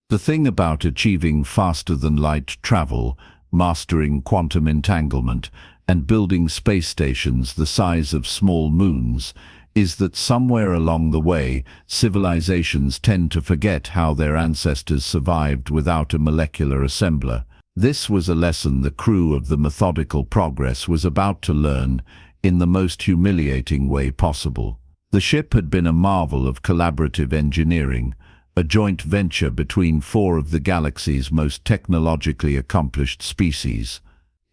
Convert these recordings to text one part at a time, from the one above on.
The thing about achieving faster-than-light travel, mastering quantum entanglement, and building space stations the size of small moons is that somewhere along the way, civilizations tend to forget how their ancestors survived without a molecular assembler. This was a lesson the crew of the Methodical Progress was about to learn in the most humiliating way possible. The ship had been a marvel of collaborative engineering, a joint venture between four of the galaxy's most technologically accomplished species.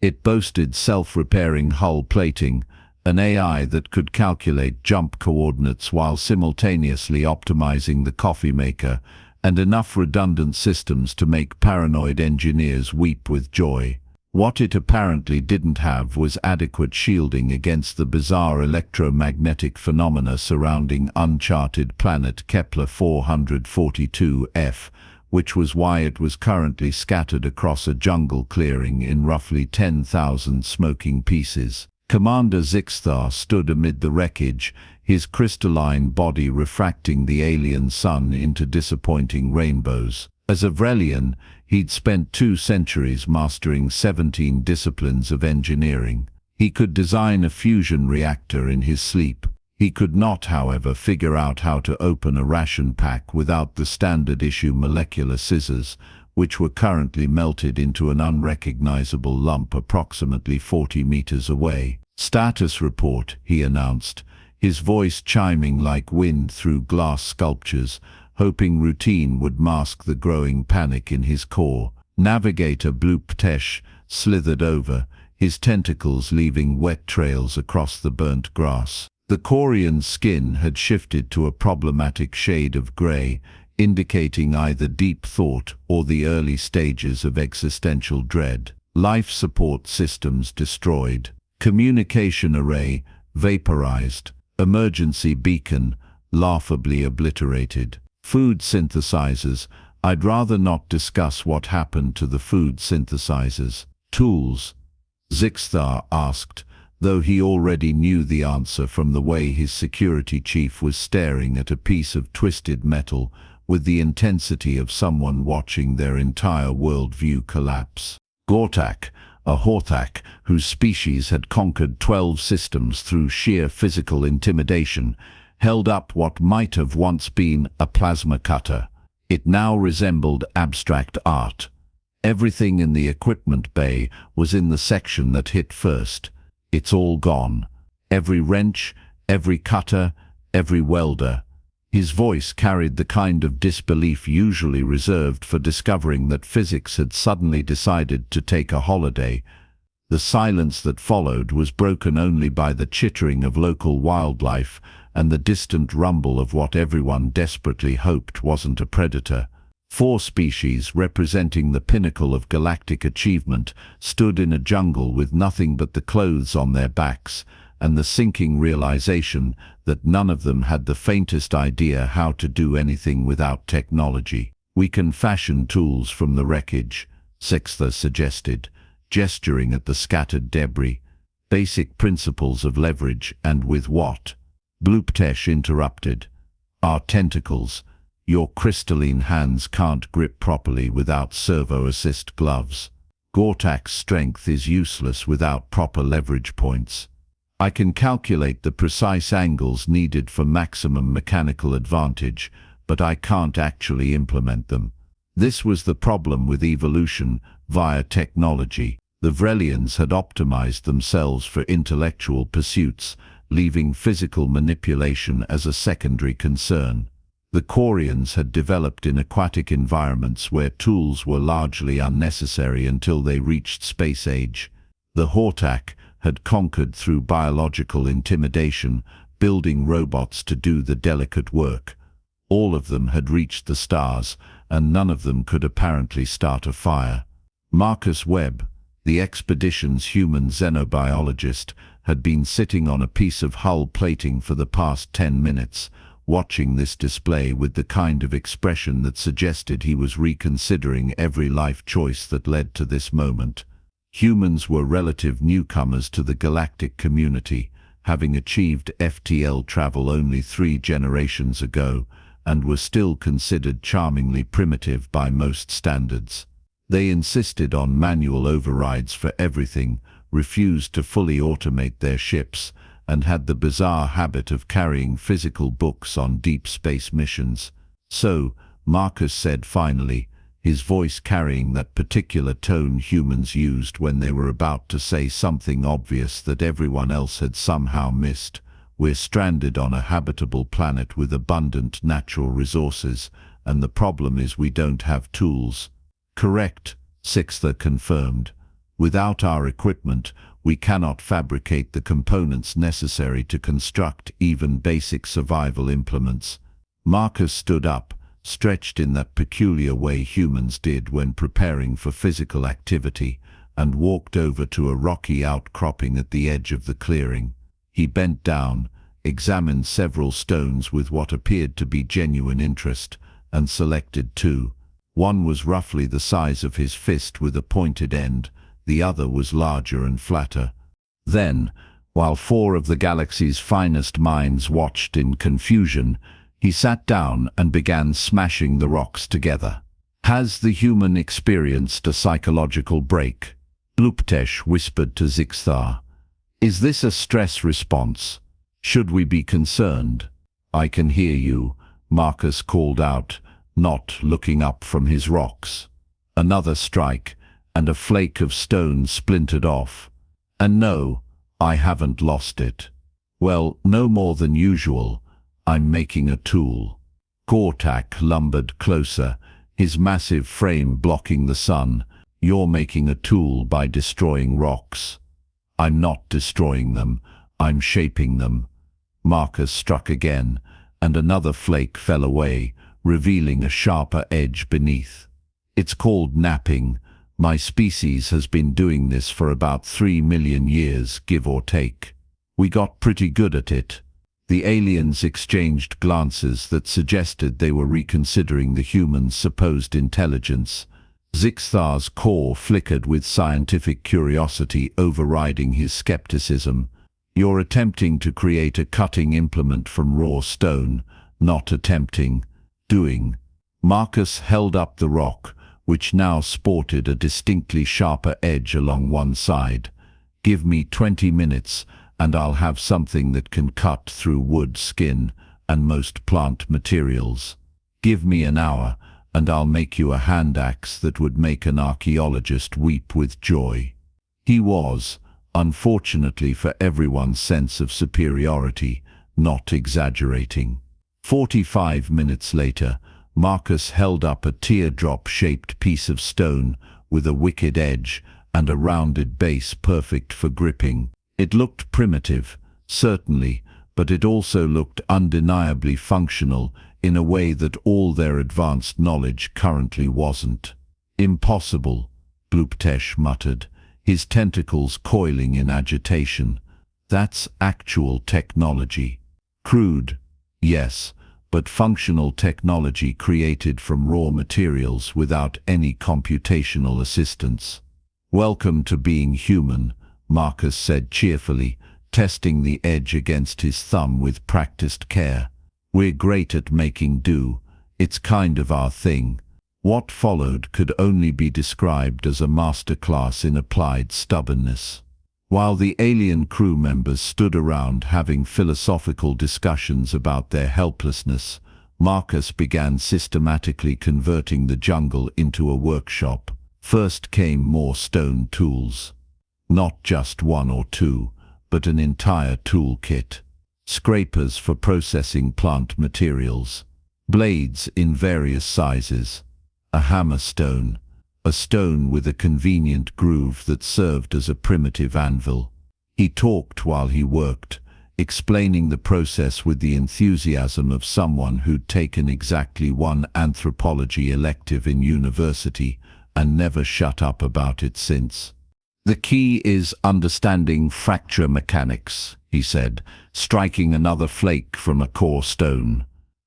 It boasted self-repairing hull plating, an AI that could calculate jump coordinates while simultaneously optimizing the coffee maker, and enough redundant systems to make paranoid engineers weep with joy. What it apparently didn't have was adequate shielding against the bizarre electromagnetic phenomena surrounding uncharted planet Kepler 442f, which was why it was currently scattered across a jungle clearing in roughly 10,000 smoking pieces. Commander Zixthar stood amid the wreckage, his crystalline body refracting the alien sun into disappointing rainbows. As a Vrelian, he'd spent 2 centuries mastering 17 disciplines of engineering. He could design a fusion reactor in his sleep. He could not, however, figure out how to open a ration pack without the standard-issue molecular scissors, which were currently melted into an unrecognizable lump approximately 40 meters away. "Status report," he announced, his voice chiming like wind through glass sculptures, hoping routine would mask the growing panic in his core. Navigator Blooptesh slithered over, his tentacles leaving wet trails across the burnt grass. The Quarian's skin had shifted to a problematic shade of gray, indicating either deep thought or the early stages of existential dread. Life support systems destroyed. Communication array vaporized. Emergency beacon laughably obliterated. Food synthesizers. I'd rather not discuss what happened to the food synthesizers. Tools? Zixthar asked, though he already knew the answer from the way his security chief was staring at a piece of twisted metal with the intensity of someone watching their entire worldview collapse. Gortak, a Horthak whose species had conquered 12 systems through sheer physical intimidation, held up what might have once been a plasma cutter. It now resembled abstract art. Everything in the equipment bay was in the section that hit first. It's all gone. Every wrench, every cutter, every welder. His voice carried the kind of disbelief usually reserved for discovering that physics had suddenly decided to take a holiday. The silence that followed was broken only by the chittering of local wildlife and the distant rumble of what everyone desperately hoped wasn't a predator. 4 species, representing the pinnacle of galactic achievement, stood in a jungle with nothing but the clothes on their backs, and the sinking realization that none of them had the faintest idea how to do anything without technology. "We can fashion tools from the wreckage," Zixthar suggested, gesturing at the scattered debris. "Basic principles of leverage, and with what?" Blooptesh interrupted. "Our tentacles. Your crystalline hands can't grip properly without servo-assist gloves. Gortak's strength is useless without proper leverage points. I can calculate the precise angles needed for maximum mechanical advantage, but I can't actually implement them." This was the problem with evolution via technology. The Vrelians had optimized themselves for intellectual pursuits, leaving physical manipulation as a secondary concern. The Quarians had developed in aquatic environments where tools were largely unnecessary until they reached space age. The Hortak had conquered through biological intimidation, building robots to do the delicate work. All of them had reached the stars, and none of them could apparently start a fire. Marcus Webb, the expedition's human xenobiologist, had been sitting on a piece of hull plating for the past 10 minutes, watching this display with the kind of expression that suggested he was reconsidering every life choice that led to this moment. Humans were relative newcomers to the galactic community, having achieved FTL travel only 3 generations ago, and were still considered charmingly primitive by most standards. They insisted on manual overrides for everything, refused to fully automate their ships, and had the bizarre habit of carrying physical books on deep space missions. So, Marcus said finally, his voice carrying that particular tone humans used when they were about to say something obvious that everyone else had somehow missed, "We're stranded on a habitable planet with abundant natural resources, and the problem is we don't have tools." "Correct," Sixther confirmed. "Without our equipment, we cannot fabricate the components necessary to construct even basic survival implements." Marcus stood up, stretched in that peculiar way humans did when preparing for physical activity, and walked over to a rocky outcropping at the edge of the clearing. He bent down, examined several stones with what appeared to be genuine interest, and selected two. One was roughly the size of his fist with a pointed end, the other was larger and flatter. Then, while four of the galaxy's finest minds watched in confusion, he sat down and began smashing the rocks together. "Has the human experienced a psychological break?" Luptesh whispered to Zixthar. "Is this a stress response? Should we be concerned?" "I can hear you," Marcus called out, not looking up from his rocks. Another strike, and a flake of stone splintered off. "And no, I haven't lost it." "Well, no more than usual. I'm making a tool." Gortak lumbered closer, his massive frame blocking the sun. "You're making a tool by destroying rocks." "I'm not destroying them, I'm shaping them." Marcus struck again, and another flake fell away, revealing a sharper edge beneath. "It's called knapping. My species has been doing this for about 3 million years, give or take. We got pretty good at it." The aliens exchanged glances that suggested they were reconsidering the humans' supposed intelligence. Zixthar's core flickered with scientific curiosity overriding his skepticism. "You're attempting to create a cutting implement from raw stone, not attempting, doing." Marcus held up the rock, which now sported a distinctly sharper edge along one side. "Give me 20 minutes, and I'll have something that can cut through wood, skin, and most plant materials. Give me an hour, and I'll make you a hand axe that would make an archaeologist weep with joy." He was, unfortunately for everyone's sense of superiority, not exaggerating. 45 minutes later, Marcus held up a teardrop-shaped piece of stone with a wicked edge and a rounded base perfect for gripping. It looked primitive, certainly, but it also looked undeniably functional in a way that all their advanced knowledge currently wasn't. "Impossible," Luptesh muttered, his tentacles coiling in agitation. "That's actual technology. Crude, yes, but functional technology created from raw materials without any computational assistance." "Welcome to being human," Marcus said cheerfully, testing the edge against his thumb with practiced care. "We're great at making do. It's kind of our thing." What followed could only be described as a masterclass in applied stubbornness. While the alien crew members stood around having philosophical discussions about their helplessness, Marcus began systematically converting the jungle into a workshop. First came more stone tools. Not just one or two, but an entire toolkit. Scrapers for processing plant materials. Blades in various sizes. A hammer stone. A stone with a convenient groove that served as a primitive anvil. He talked while he worked, explaining the process with the enthusiasm of someone who'd taken exactly one anthropology elective in university and never shut up about it since. "The key is understanding fracture mechanics," he said, striking another flake from a core stone.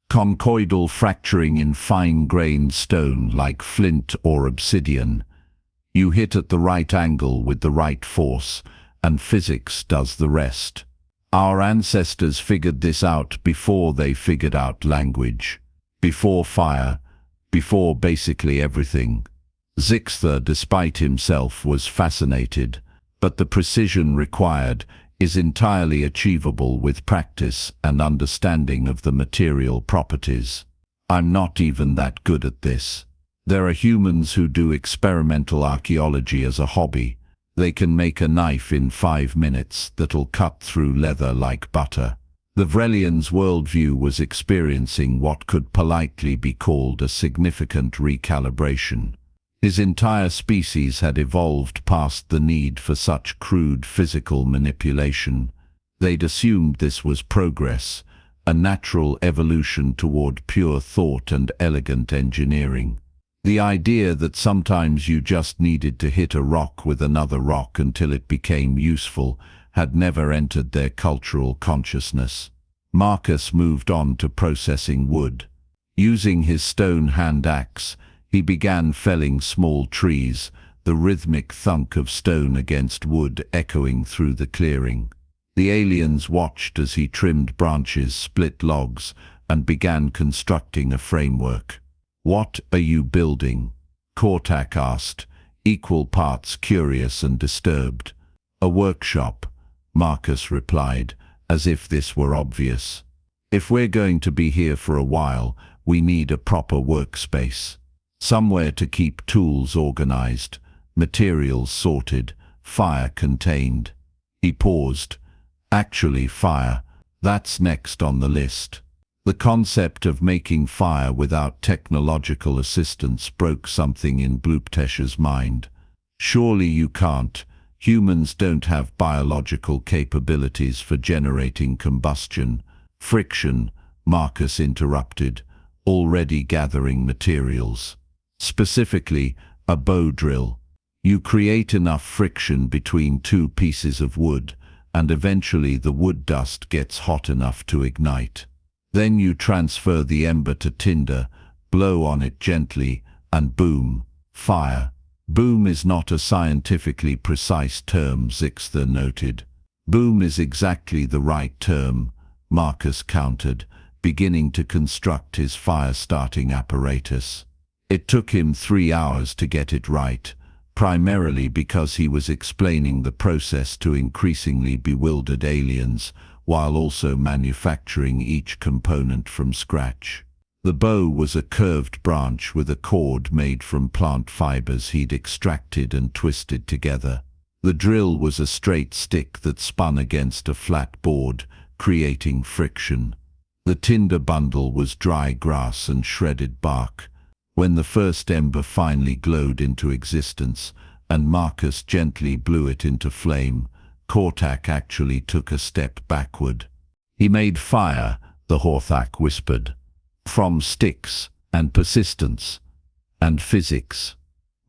"Conchoidal fracturing in fine-grained stone like flint or obsidian. You hit at the right angle with the right force, and physics does the rest. Our ancestors figured this out before they figured out language." before fire, before basically everything. Zixtha, despite himself, was fascinated, but the precision required is entirely achievable with practice and understanding of the material properties. I'm not even that good at this. There are humans who do experimental archaeology as a hobby. They can make a knife in 5 minutes that'll cut through leather like butter. The Vrelian's worldview was experiencing what could politely be called a significant recalibration. His entire species had evolved past the need for such crude physical manipulation. They'd assumed this was progress, a natural evolution toward pure thought and elegant engineering. The idea that sometimes you just needed to hit a rock with another rock until it became useful had never entered their cultural consciousness. Marcus moved on to processing wood. Using his stone hand axe, he began felling small trees, the rhythmic thunk of stone against wood echoing through the clearing. The aliens watched as he trimmed branches, split logs, and began constructing a framework. "What are you building?" Kortak asked, equal parts curious and disturbed. "A workshop," Marcus replied, as if this were obvious. "If we're going to be here for a while, we need a proper workspace. Somewhere to keep tools organized, materials sorted, fire contained." He paused. "Actually, fire, that's next on the list." The concept of making fire without technological assistance broke something in Bluptesh's mind. "Surely you can't. Humans don't have biological capabilities for generating combustion." "Friction," Marcus interrupted, already gathering materials. "Specifically, a bow drill. You create enough friction between two pieces of wood, and eventually the wood dust gets hot enough to ignite. Then you transfer the ember to tinder, blow on it gently, and boom, fire." "Boom is not a scientifically precise term," Zixtha noted. "Boom is exactly the right term," Marcus countered, beginning to construct his fire-starting apparatus. It took him 3 hours to get it right, primarily because he was explaining the process to increasingly bewildered aliens, while also manufacturing each component from scratch. The bow was a curved branch with a cord made from plant fibers he'd extracted and twisted together. The drill was a straight stick that spun against a flat board, creating friction. The tinder bundle was dry grass and shredded bark. When the first ember finally glowed into existence, and Marcus gently blew it into flame, Kortak actually took a step backward. "He made fire," the Horthak whispered. "From sticks, and persistence, and physics,"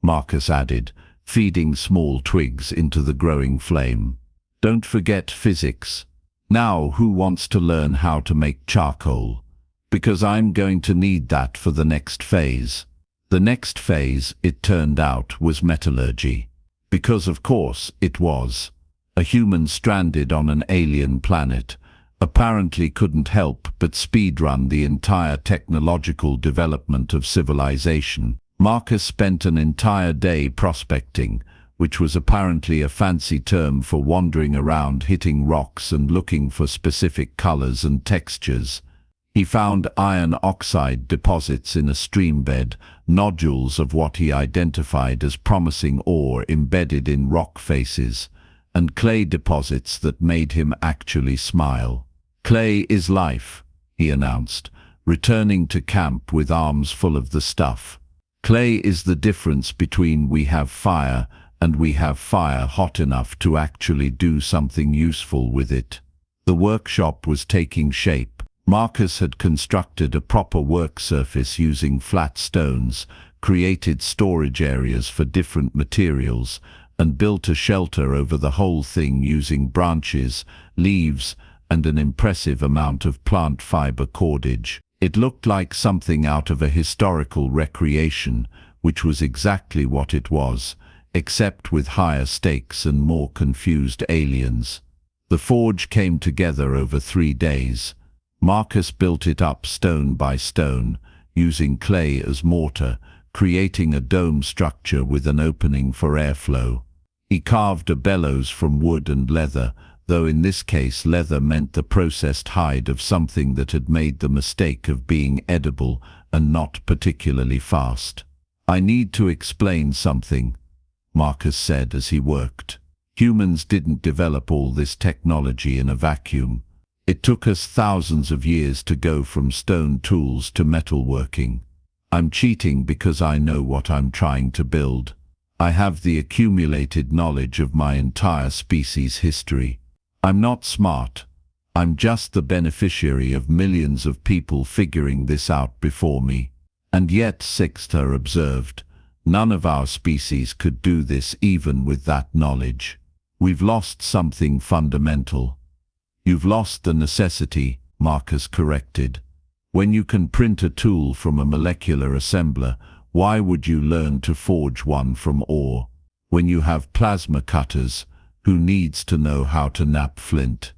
Marcus added, feeding small twigs into the growing flame. "Don't forget physics. Now who wants to learn how to make charcoal? Because I'm going to need that for the next phase." The next phase, it turned out, was metallurgy. Because of course it was. A human stranded on an alien planet apparently couldn't help but speedrun the entire technological development of civilization. Marcus spent an entire day prospecting, which was apparently a fancy term for wandering around hitting rocks and looking for specific colors and textures. He found iron oxide deposits in a streambed, nodules of what he identified as promising ore embedded in rock faces, and clay deposits that made him actually smile. "Clay is life," he announced, returning to camp with arms full of the stuff. "Clay is the difference between we have fire and we have fire hot enough to actually do something useful with it." The workshop was taking shape. Marcus had constructed a proper work surface using flat stones, created storage areas for different materials, and built a shelter over the whole thing using branches, leaves, and an impressive amount of plant fiber cordage. It looked like something out of a historical recreation, which was exactly what it was, except with higher stakes and more confused aliens. The forge came together over 3 days. Marcus built it up stone by stone, using clay as mortar, creating a dome structure with an opening for airflow. He carved a bellows from wood and leather, though in this case leather meant the processed hide of something that had made the mistake of being edible and not particularly fast. "I need to explain something," Marcus said as he worked. "Humans didn't develop all this technology in a vacuum. It took us thousands of years to go from stone tools to metalworking. I'm cheating because I know what I'm trying to build. I have the accumulated knowledge of my entire species' history. I'm not smart. I'm just the beneficiary of millions of people figuring this out before me." And yet, Sixta observed, none of our species could do this even with that knowledge. "We've lost something fundamental." "You've lost the necessity," Marcus corrected. "When you can print a tool from a molecular assembler, why would you learn to forge one from ore? When you have plasma cutters, who needs to know how to knap flint?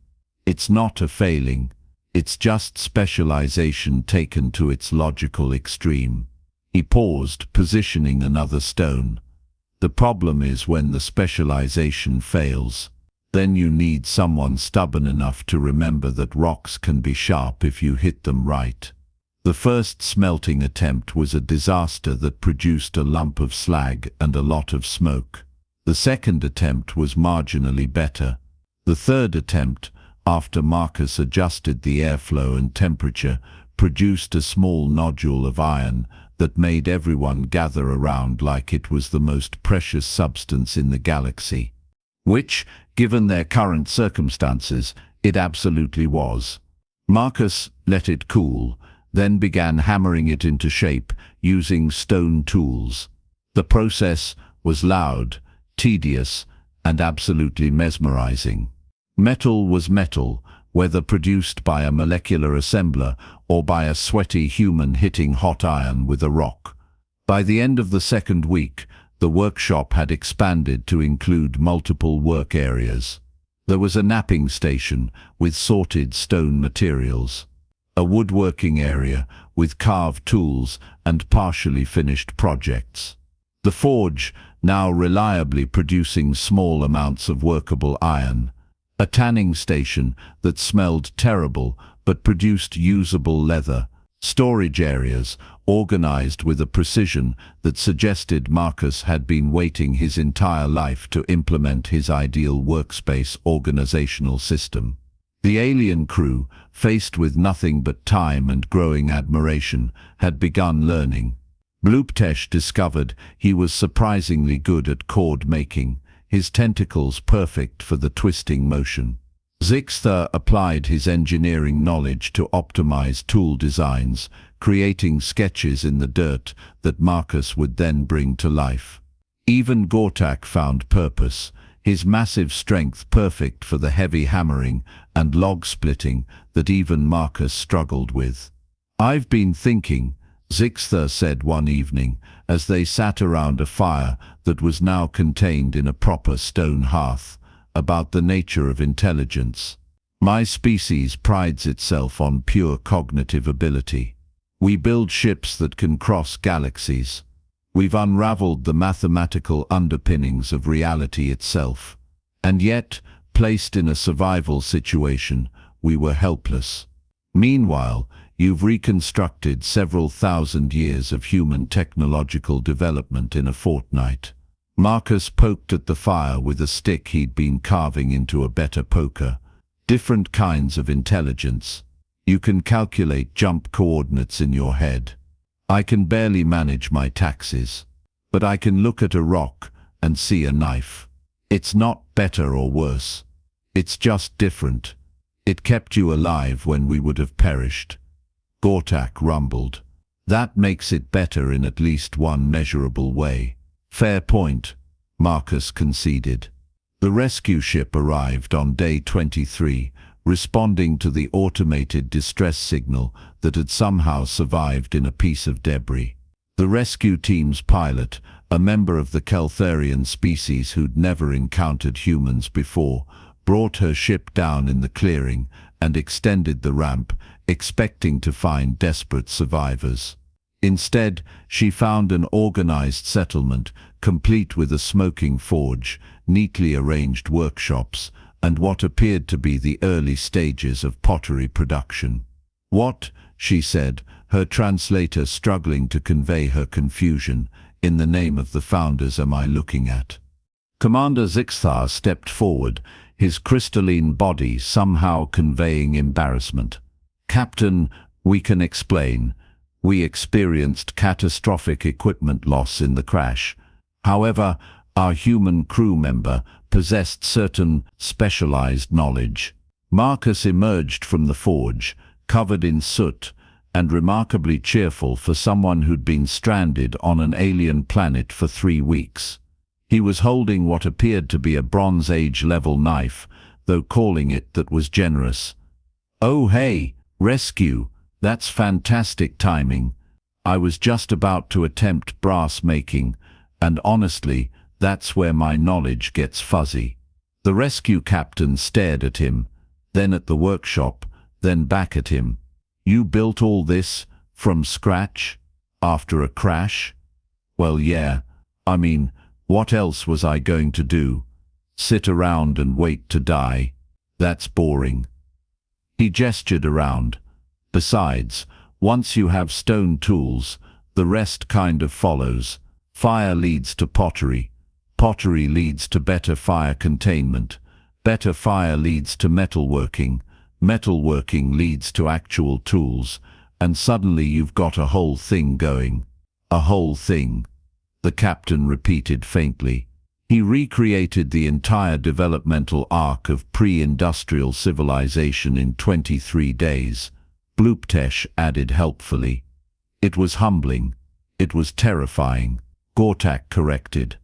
It's not a failing. It's just specialization taken to its logical extreme." He paused, positioning another stone. "The problem is when the specialization fails. Then you need someone stubborn enough to remember that rocks can be sharp if you hit them right. The first smelting attempt was a disaster that produced a lump of slag and a lot of smoke. The second attempt was marginally better. The third attempt, after Marcus adjusted the airflow and temperature, produced a small nodule of iron that made everyone gather around like it was the most precious substance in the galaxy. Which, given their current circumstances, it absolutely was. Marcus let it cool, then began hammering it into shape using stone tools. The process was loud, tedious, and absolutely mesmerizing. Metal was metal, whether produced by a molecular assembler or by a sweaty human hitting hot iron with a rock. By the end of the second week, the workshop had expanded to include multiple work areas. There was a knapping station with sorted stone materials, a woodworking area with carved tools and partially finished projects, the forge, now reliably producing small amounts of workable iron, a tanning station that smelled terrible but produced usable leather, storage areas organized with a precision that suggested Marcus had been waiting his entire life to implement his ideal workspace organizational system. The alien crew, faced with nothing but time and growing admiration, had begun learning. Blooptesh discovered he was surprisingly good at cord making, his tentacles perfect for the twisting motion. Zixta applied his engineering knowledge to optimize tool designs, creating sketches in the dirt that Marcus would then bring to life. Even Gortak found purpose, his massive strength perfect for the heavy hammering and log splitting that even Marcus struggled with. "I've been thinking," Zixta said one evening, as they sat around a fire that was now contained in a proper stone hearth, "about the nature of intelligence. My species prides itself on pure cognitive ability. We build ships that can cross galaxies. We've unraveled the mathematical underpinnings of reality itself. And yet, placed in a survival situation, we were helpless. Meanwhile, you've reconstructed several thousand years of human technological development in a fortnight." Marcus poked at the fire with a stick he'd been carving into a better poker. "Different kinds of intelligence. You can calculate jump coordinates in your head. I can barely manage my taxes. But I can look at a rock and see a knife. It's not better or worse. It's just different. It kept you alive when we would have perished." Gortak rumbled. "That makes it better in at least one measurable way." "Fair point," Marcus conceded. The rescue ship arrived on day 23, responding to the automated distress signal that had somehow survived in a piece of debris. The rescue team's pilot, a member of the Keltharian species who'd never encountered humans before, brought her ship down in the clearing and extended the ramp, expecting to find desperate survivors. Instead, she found an organized settlement, complete with a smoking forge, neatly arranged workshops, and what appeared to be the early stages of pottery production. "What?" she said, her translator struggling to convey her confusion. "In the name of the founders am I looking at?" Commander Zixthar stepped forward, his crystalline body somehow conveying embarrassment. "Captain, we can explain. We experienced catastrophic equipment loss in the crash. However, our human crew member possessed certain specialized knowledge." Marcus emerged from the forge, covered in soot, and remarkably cheerful for someone who'd been stranded on an alien planet for 3 weeks. He was holding what appeared to be a Bronze Age-level knife, though calling it that was generous. "Oh hey, rescue! That's fantastic timing. I was just about to attempt brass making, and honestly, that's where my knowledge gets fuzzy." The rescue captain stared at him, then at the workshop, then back at him. "You built all this from scratch? After a crash?" "Well, yeah. I mean, what else was I going to do? Sit around and wait to die? That's boring." He gestured around. "Besides, once you have stone tools, the rest kind of follows. Fire leads to pottery. Pottery leads to better fire containment. Better fire leads to metalworking. Metalworking leads to actual tools, and suddenly you've got a whole thing going." "A whole thing," the captain repeated faintly. He recreated the entire developmental arc of pre-industrial civilization in 23 days. Blooptesh added helpfully. "It was humbling. It was terrifying," Gortak corrected.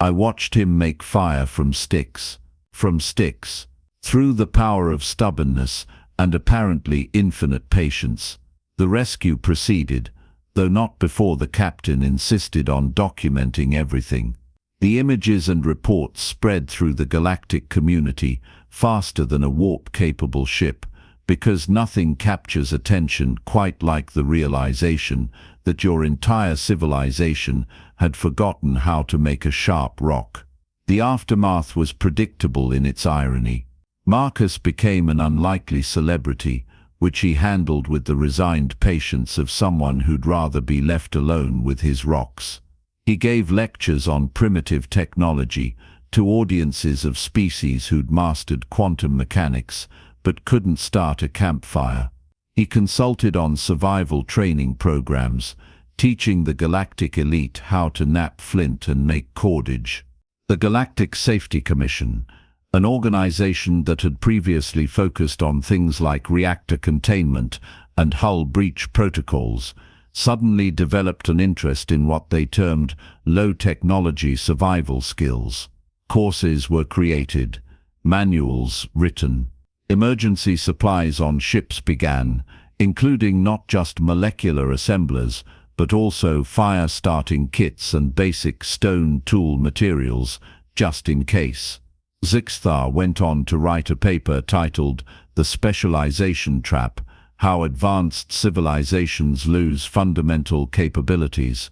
"I watched him make fire from sticks. From sticks. Through the power of stubbornness and apparently infinite patience." The rescue proceeded, though not before the captain insisted on documenting everything. The images and reports spread through the galactic community faster than a warp-capable ship, because nothing captures attention quite like the realization that your entire civilization had forgotten how to make a sharp rock. The aftermath was predictable in its irony. Marcus became an unlikely celebrity, which he handled with the resigned patience of someone who'd rather be left alone with his rocks. He gave lectures on primitive technology to audiences of species who'd mastered quantum mechanics but couldn't start a campfire. He consulted on survival training programs, teaching the galactic elite how to knap flint and make cordage. The Galactic Safety Commission, an organization that had previously focused on things like reactor containment and hull breach protocols, suddenly developed an interest in what they termed low-technology survival skills. Courses were created, manuals written. Emergency supplies on ships began, including not just molecular assemblers, but also fire-starting kits and basic stone tool materials, just in case. Zixthar went on to write a paper titled "The Specialization Trap: How Advanced Civilizations Lose Fundamental Capabilities."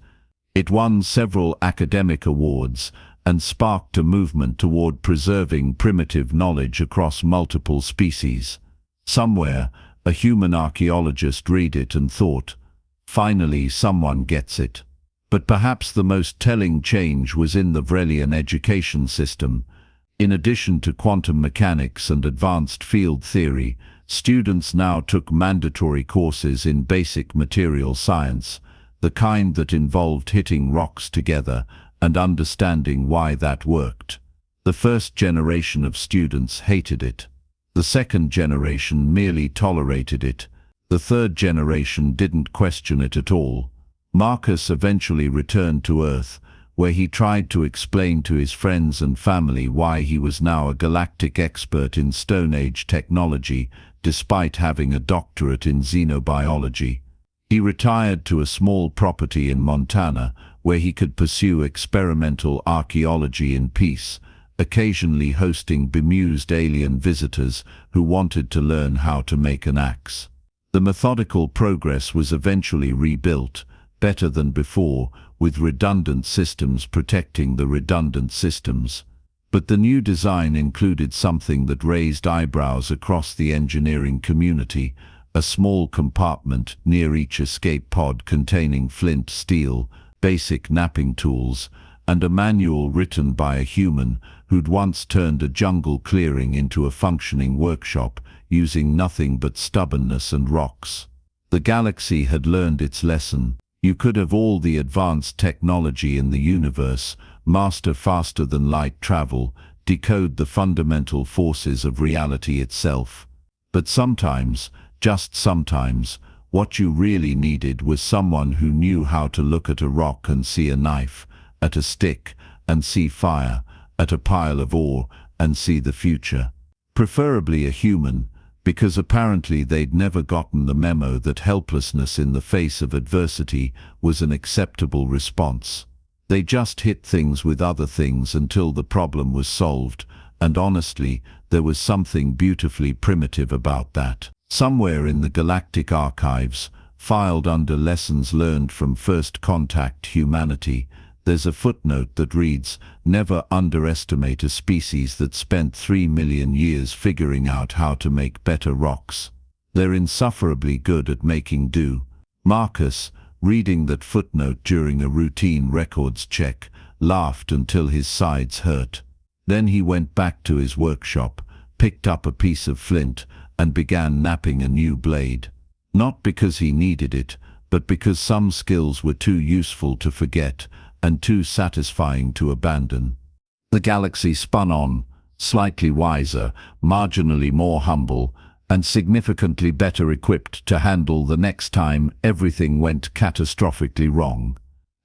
It won several academic awards and sparked a movement toward preserving primitive knowledge across multiple species. Somewhere, a human archaeologist read it and thought, "Finally someone gets it." But perhaps the most telling change was in the Vrelian education system. In addition to quantum mechanics and advanced field theory, students now took mandatory courses in basic material science, the kind that involved hitting rocks together and understanding why that worked. The first generation of students hated it. The second generation merely tolerated it. The third generation didn't question it at all. Marcus eventually returned to Earth, where he tried to explain to his friends and family why he was now a galactic expert in Stone Age technology, despite having a doctorate in xenobiology. He retired to a small property in Montana, where he could pursue experimental archaeology in peace, occasionally hosting bemused alien visitors who wanted to learn how to make an axe. The Methodical Progress was eventually rebuilt, better than before, with redundant systems protecting the redundant systems. But the new design included something that raised eyebrows across the engineering community: a small compartment near each escape pod containing flint, steel, basic knapping tools, and a manual written by a human who'd once turned a jungle clearing into a functioning workshop using nothing but stubbornness and rocks. The galaxy had learned its lesson. You could have all the advanced technology in the universe, master faster-than-light travel, decode the fundamental forces of reality itself. But sometimes, just sometimes, what you really needed was someone who knew how to look at a rock and see a knife, at a stick and see fire, at a pile of ore and see the future. Preferably a human, because apparently they'd never gotten the memo that helplessness in the face of adversity was an acceptable response. They just hit things with other things until the problem was solved, and honestly, there was something beautifully primitive about that. Somewhere in the galactic archives, filed under lessons learned from first contact humanity, there's a footnote that reads, "Never underestimate a species that spent 3 million years figuring out how to make better rocks. They're insufferably good at making do." Marcus, reading that footnote during a routine records check, laughed until his sides hurt. Then he went back to his workshop, picked up a piece of flint, and began knapping a new blade. Not because he needed it, but because some skills were too useful to forget and too satisfying to abandon. The galaxy spun on, slightly wiser, marginally more humble, and significantly better equipped to handle the next time everything went catastrophically wrong.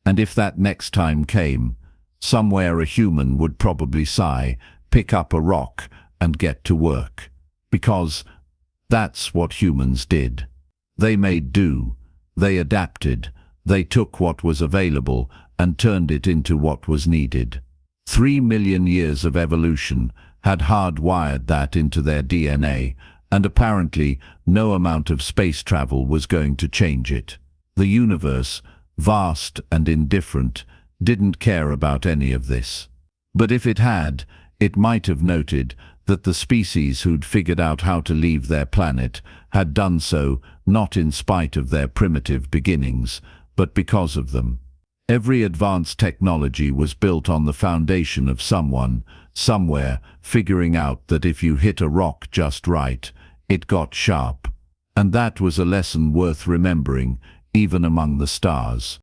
And if that next time came, somewhere a human would probably sigh, pick up a rock, and get to work. Because that's what humans did. They made do, they adapted, they took what was available and turned it into what was needed. 3 million years of evolution had hardwired that into their DNA, and apparently no amount of space travel was going to change it. The universe, vast and indifferent, didn't care about any of this. But if it had, it might have noted that the species who'd figured out how to leave their planet had done so not in spite of their primitive beginnings, but because of them. Every advanced technology was built on the foundation of someone, somewhere, figuring out that if you hit a rock just right, it got sharp. And that was a lesson worth remembering, even among the stars.